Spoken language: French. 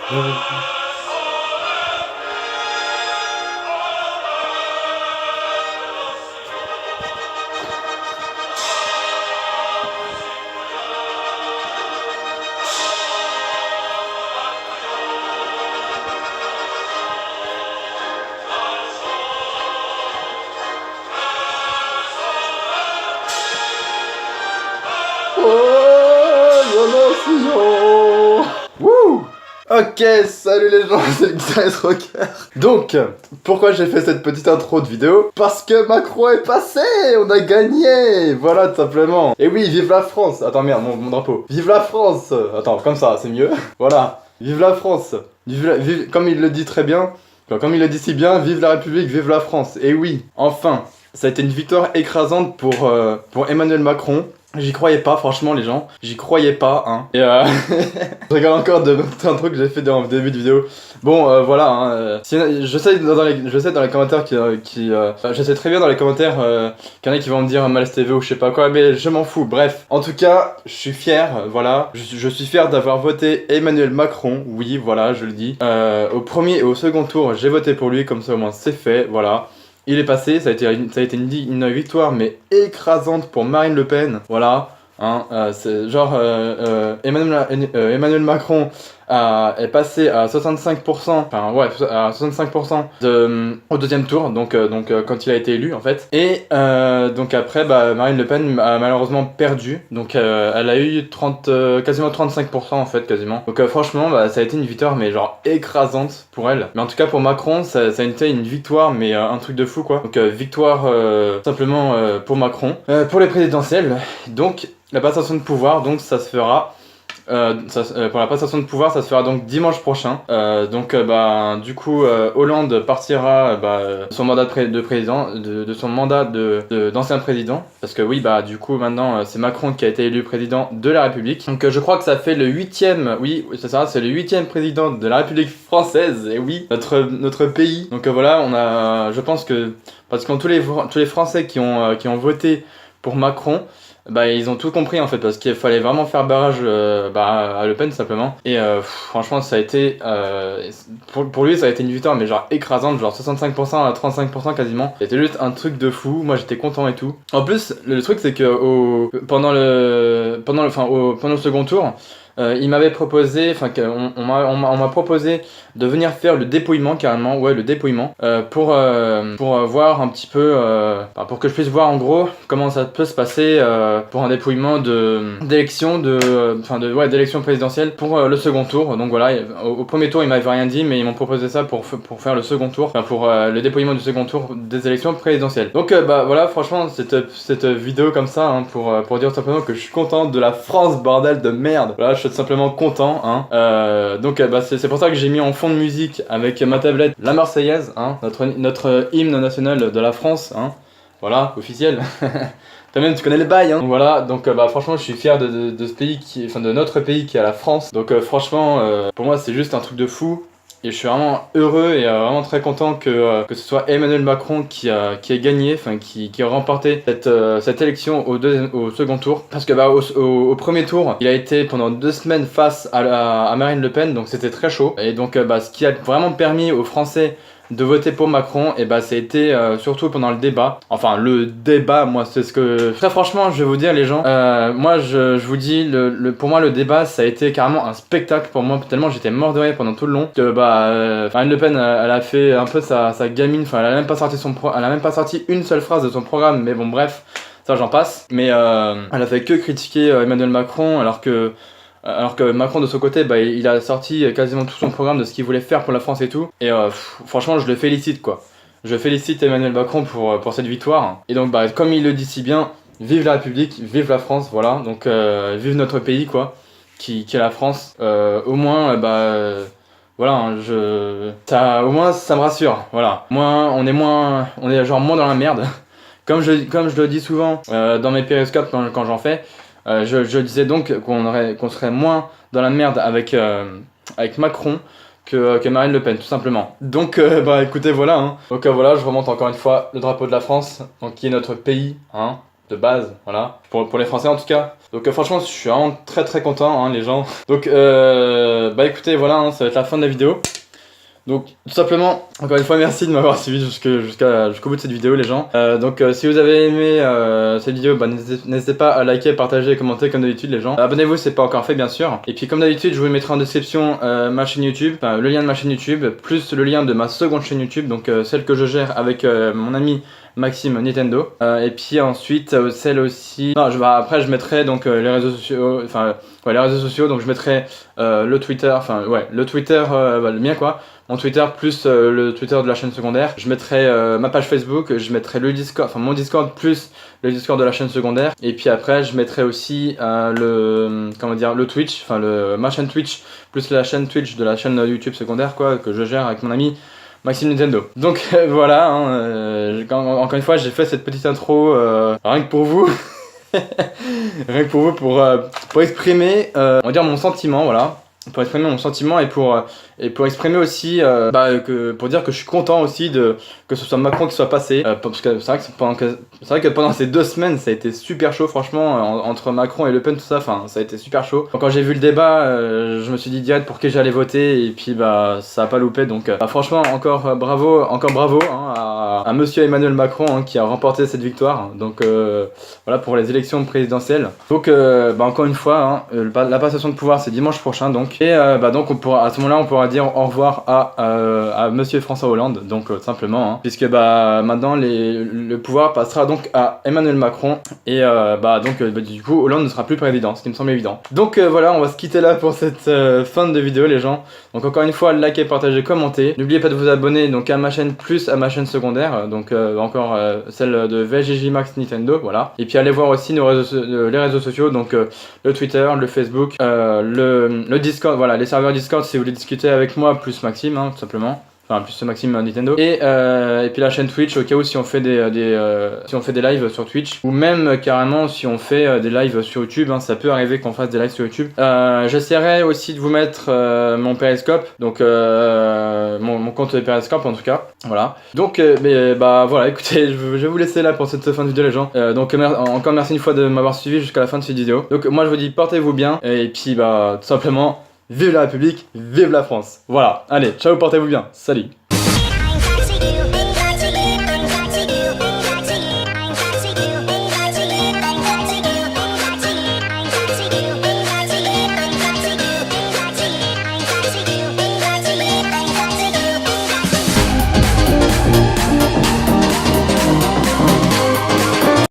Wouh! Ok, salut les gens, c'est le Guitariste Rocker. Donc, pourquoi j'ai fait cette petite intro de vidéo? Parce que Macron est passé, on a gagné. Voilà, tout simplement. Et oui, vive la France. Attends, merde, mon drapeau. Vive la France. Attends, comme ça, c'est mieux. Voilà, vive la France. Comme il le dit très bien, comme il le dit si bien, vive la République, vive la France. Et oui, enfin, ça a été une victoire écrasante pour Emmanuel Macron. J'y croyais pas, franchement, les gens. J'y croyais pas, hein. Et je regarde encore de un truc que j'ai fait dans le début de vidéo. Bon, voilà, hein. Je sais dans les commentaires je sais très bien dans les commentaires qu'il y en a qui vont me dire Malaise TV ou je sais pas quoi, mais je m'en fous. Bref, en tout cas, je suis fier, voilà. Je suis fier d'avoir voté Emmanuel Macron. Oui, voilà, je le dis. Au premier et au second tour, j'ai voté pour lui, comme ça au moins c'est fait, voilà. Il est passé, ça a été une victoire mais écrasante pour Marine Le Pen, voilà. Hein, c'est genre Emmanuel Macron est passé à 65%, enfin ouais, à 65% au deuxième tour, donc quand il a été élu en fait. Et donc après, bah, Marine Le Pen a malheureusement perdu, donc elle a eu quasiment 35% en fait, quasiment. Donc franchement, bah, ça a été une victoire mais genre écrasante pour elle. Mais en tout cas pour Macron, ça a été une victoire mais un truc de fou quoi. Donc victoire simplement pour Macron. Pour les présidentielles, donc la passation de pouvoir, donc ça se fera pour la passation de pouvoir, ça se fera donc dimanche prochain. Bah, du coup, Hollande partira son mandat de président, de son mandat d'ancien président, parce que oui, bah du coup maintenant c'est Macron qui a été élu président de la République. Donc je crois que ça fait le 8e, oui, c'est ça, c'est le 8e président de la République française. Et oui, notre pays. Donc voilà, on a, je pense que parce que tous les Français qui ont voté pour Macron. Bah ils ont tout compris en fait parce qu'il fallait vraiment faire barrage à Le Pen simplement et franchement ça a été pour lui ça a été une victoire mais genre écrasante, genre 65% à 35% quasiment. C'était juste un truc de fou, moi j'étais content et tout. En plus le truc c'est que pendant le second tour il m'avait proposé, enfin on m'a proposé de venir faire le dépouillement carrément, ouais le dépouillement, pour voir un petit peu, pour que je puisse voir en gros comment ça peut se passer pour un dépouillement d'élection d'élection présidentielle pour le second tour. Donc voilà, au premier tour ils m'avaient rien dit mais ils m'ont proposé ça pour faire le second tour, enfin pour le dépouillement du second tour des élections présidentielles. Donc bah voilà, franchement cette vidéo comme ça hein, pour dire simplement que je suis content de la France, bordel de merde. Voilà, je suis simplement content hein. C'est pour ça que j'ai mis en fond de musique avec ma tablette la Marseillaise hein, notre hymne national de la France hein. Voilà, officiel. Toi-même tu connais les bails hein. Donc voilà, donc franchement je suis fier de ce pays de notre pays qui est la France. Donc franchement pour moi c'est juste un truc de fou. Et je suis vraiment heureux et vraiment très content que ce soit Emmanuel Macron qui ait gagné, enfin qui a remporté cette élection au second tour. Parce que au premier tour, il a été pendant 2 semaines face à Marine Le Pen, donc c'était très chaud. Et donc ce qui a vraiment permis aux Français de voter pour Macron, et bah ça a été surtout pendant le débat. Enfin le débat, moi c'est ce que... Très franchement je vais vous dire les gens, moi je vous dis, pour moi le débat ça a été carrément un spectacle pour moi, tellement j'étais mort de rire pendant tout le long. Que Marine Le Pen elle a fait un peu sa gamine, enfin elle a même pas sorti une seule phrase de son programme, mais bon bref, ça j'en passe. Mais elle a fait que critiquer Emmanuel Macron alors que Macron de son côté, il a sorti quasiment tout son programme de ce qu'il voulait faire pour la France et tout. Et franchement, je le félicite quoi. Je félicite Emmanuel Macron pour cette victoire. Et donc, comme il le dit si bien, vive la République, vive la France, voilà. Donc, vive notre pays quoi, qui est la France. Au moins, voilà, hein, au moins ça me rassure. Voilà. On est genre moins dans la merde. Comme je le dis souvent dans mes périscopes quand j'en fais. Je disais donc qu'on serait moins dans la merde avec Macron que Marine Le Pen, tout simplement. Donc, écoutez, voilà. Hein. Donc, voilà, je remonte encore une fois le drapeau de la France, donc, qui est notre pays. Hein. de base, voilà, pour les Français en tout cas. Donc franchement, je suis vraiment très très content, hein, les gens. Donc bah écoutez, voilà, hein, ça va être la fin de la vidéo. Donc tout simplement, encore une fois merci de m'avoir suivi jusqu'au bout de cette vidéo les gens. Donc si vous avez aimé cette vidéo, bah, n'hésitez pas à liker, partager et commenter comme d'habitude les gens. Abonnez-vous si c'est pas encore fait bien sûr. Et puis comme d'habitude je vous mettrai en description ma chaîne YouTube, le lien de ma chaîne YouTube, plus le lien de ma seconde chaîne YouTube, donc celle que je gère avec mon ami Maxime Nintendo. Et puis ensuite celle aussi... Non, après je mettrai donc les réseaux sociaux, les réseaux sociaux, donc je mettrai le Twitter, le Twitter, le mien quoi. Mon Twitter plus le Twitter de la chaîne secondaire. Je mettrai ma page Facebook, je mettrai le Discord, mon Discord plus le Discord de la chaîne secondaire. Et puis après, je mettrai aussi le Twitch, ma chaîne Twitch plus la chaîne Twitch de la chaîne YouTube secondaire quoi, que je gère avec mon ami Maxime Nintendo. Donc voilà, hein, encore une fois, j'ai fait cette petite intro rien que pour vous. Rien que pour vous, pour exprimer, on va dire mon sentiment, voilà. Pour exprimer mon sentiment et pour exprimer aussi pour dire que je suis content aussi que ce soit Macron qui soit passé parce que c'est vrai que pendant ces 2 semaines ça a été super chaud franchement entre Macron et Le Pen tout ça, ça a été super chaud. Donc, quand j'ai vu le débat je me suis dit direct pour qui j'allais voter et puis ça a pas loupé donc franchement encore bravo hein, à monsieur Emmanuel Macron hein, qui a remporté cette victoire donc voilà pour les élections présidentielles. Donc encore une fois hein, la passation de pouvoir c'est dimanche prochain donc. Et donc à ce moment-là on pourra dire au revoir à monsieur François Hollande, donc simplement, hein, puisque maintenant le pouvoir passera donc à Emmanuel Macron et du coup Hollande ne sera plus président, ce qui me semble évident. Donc voilà, on va se quitter là pour cette fin de vidéo les gens. Donc encore une fois, likez, partagez, commentez. N'oubliez pas de vous abonner donc à ma chaîne plus à ma chaîne secondaire, donc encore celle de VGJ Max Nintendo, voilà. Et puis allez voir aussi les réseaux sociaux, donc le Twitter, le Facebook, le Discord, voilà, les serveurs Discord si vous voulez discuter avec moi plus Maxime, hein, tout simplement. Enfin, plus Maxime Nintendo. Et puis la chaîne Twitch, au cas où si on fait des lives sur Twitch, ou même carrément si on fait des lives sur YouTube, hein, ça peut arriver qu'on fasse des lives sur YouTube. J'essaierai aussi de vous mettre mon Periscope, donc mon compte Periscope en tout cas. Voilà. Donc, voilà, écoutez, je vais vous laisser là pour cette fin de vidéo les gens. Donc encore merci une fois de m'avoir suivi jusqu'à la fin de cette vidéo. Donc moi je vous dis portez-vous bien, et puis tout simplement... Vive la République, vive la France. Voilà, allez, ciao, portez-vous bien, salut.